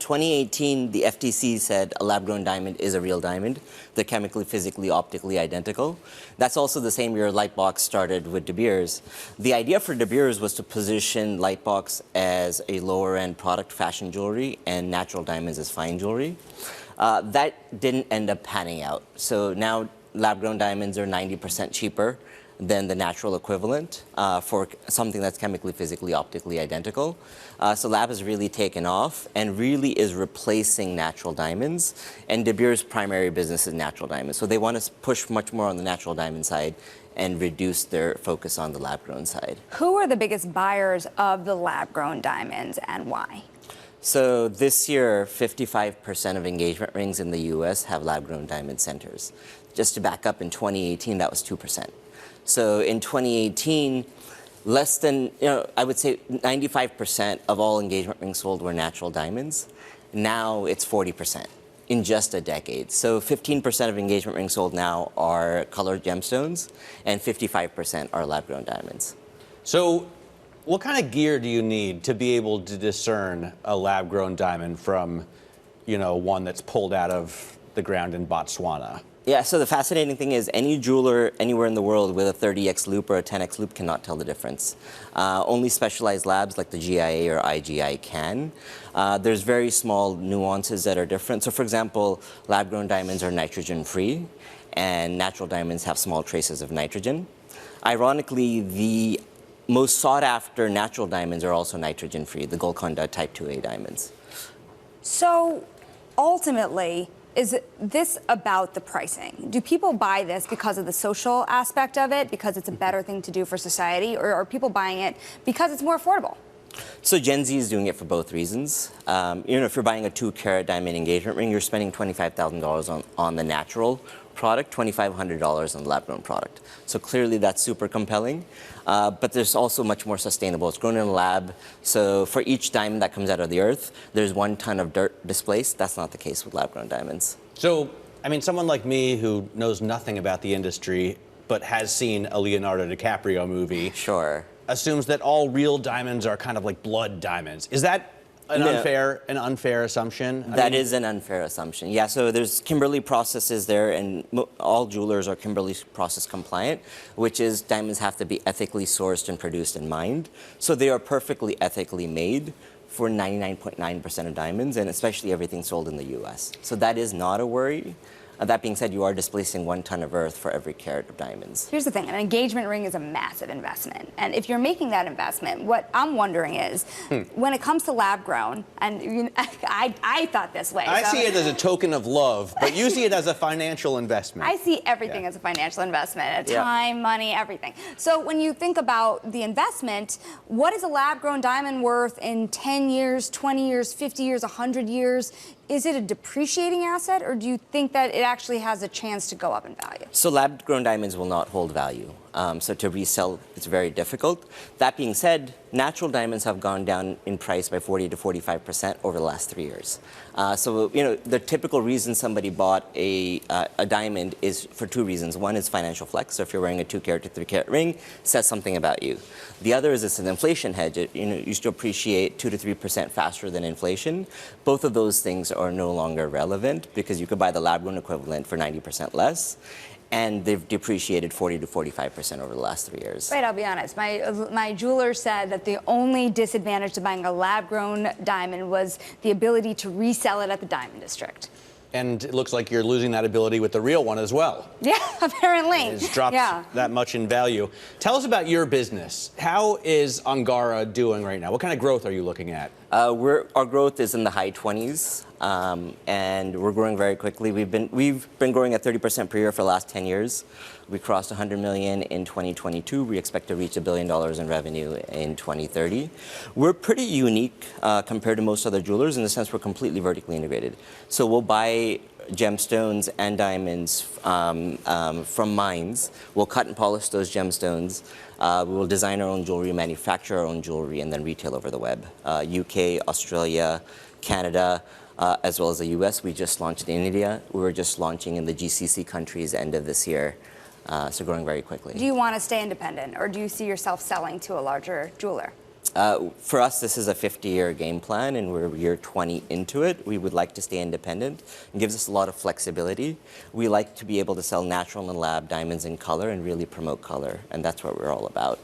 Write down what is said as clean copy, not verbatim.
2018, the FTC said a lab-grown diamond is a real diamond. They're chemically, physically, optically identical. That's also the same year Lightbox started with De Beers. The idea for De Beers was to position Lightbox as a lower-end product, fashion jewelry, and natural diamonds as fine jewelry. That didn't end up panning out. So now lab-grown diamonds are 90% cheaper than the natural equivalent for something that's chemically, physically, optically identical. So lab has really taken off and really is replacing natural diamonds. And De Beers' primary business is natural diamonds. So they want to push much more on the natural diamond side and reduce their focus on the lab-grown side. Who are the biggest buyers of the lab-grown diamonds and why? So this year, 55% of engagement rings in the US have lab-grown diamond centers. Just to back up, in 2018, that was 2%. So in 2018, less than, I would say 95% of all engagement rings sold were natural diamonds. Now it's 40% in just a decade. So 15% of engagement rings sold now are colored gemstones, and 55% are lab-grown diamonds. So what kind of gear do you need to be able to discern a lab-grown diamond from, one that's pulled out of the ground in Botswana? Yeah, so the fascinating thing is any jeweler anywhere in the world with a 30x loop or a 10x loop cannot tell the difference. Only specialized labs like the GIA or IGI can. There's very small nuances that are different. So for example, lab-grown diamonds are nitrogen-free, and natural diamonds have small traces of nitrogen. Ironically, the most sought-after natural diamonds are also nitrogen-free, the Golconda Type 2A diamonds. So ultimately, is this about the pricing? Do people buy this because of the social aspect of it, because it's a better thing to do for society, or are people buying it because it's more affordable? So Gen Z is doing it for both reasons. If you're buying a 2-carat diamond engagement ring, you're spending $25,000 on the natural product, $2,500 on the lab-grown product. So clearly that's super compelling. But there's also much more sustainable. It's grown in a lab. So for each diamond that comes out of the earth, there's 1 ton of dirt displaced. That's not the case with lab-grown diamonds. So, someone like me who knows nothing about the industry, but has seen a Leonardo DiCaprio movie. Sure. Assumes that all real diamonds are kind of like blood diamonds. Is that an unfair assumption? That is an unfair assumption. Yeah, so there's Kimberley processes there, and all jewelers are Kimberley process compliant, which is diamonds have to be ethically sourced and produced and mined. So they are perfectly ethically made for 99.9% of diamonds, and especially everything sold in the US. So that is not a worry. That being said, you are displacing 1 ton of earth for every carat of diamonds. Here's the thing, an engagement ring is a massive investment. And if you're making that investment, what I'm wondering is, when it comes to lab grown, and I thought this way. I see it as a token of love, but you see it as a financial investment. I see everything as a financial investment, time, money, everything. So when you think about the investment, what is a lab grown diamond worth in 10 years, 20 years, 50 years, 100 years? Is it a depreciating asset, or do you think that it actually has a chance to go up in value? So lab-grown diamonds will not hold value. So to resell, it's very difficult. That being said, natural diamonds have gone down in price by 40 to 45% over the last 3 years. So the typical reason somebody bought a diamond is for 2 reasons. One is financial flex. So if you're wearing a 2-carat to 3-carat ring, it says something about you. The other is it's an inflation hedge. It used to appreciate 2 to 3% faster than inflation. Both of those things are no longer relevant because you could buy the lab-grown equivalent for 90% less. And they've depreciated 40 to 45% over the last 3 years. Right, I'll be honest. My jeweler said that the only disadvantage to buying a lab-grown diamond was the ability to resell it at the diamond district. And it looks like you're losing that ability with the real one as well. Yeah, apparently. It's dropped that much in value. Tell us about your business. How is Angara doing right now? What kind of growth are you looking at? Our growth is in the high 20s, and we're growing very quickly. We've been growing at 30% per year for the last 10 years. We crossed 100 million in 2022. We expect to reach $1 billion in revenue in 2030. We're pretty unique compared to most other jewelers in the sense we're completely vertically integrated. So we'll buy gemstones and diamonds from mines. We'll cut and polish those gemstones. We will design our own jewelry, manufacture our own jewelry, and then retail over the web. UK, Australia, Canada, as well as the US. We just launched in India. We were just launching in the GCC countries end of this year. So growing very quickly. Do you want to stay independent, or do you see yourself selling to a larger jeweler? For us, this is a 50-year game plan, and we're year 20 into it. We would like to stay independent. It gives us a lot of flexibility. We like to be able to sell natural and lab diamonds in color and really promote color, and that's what we're all about.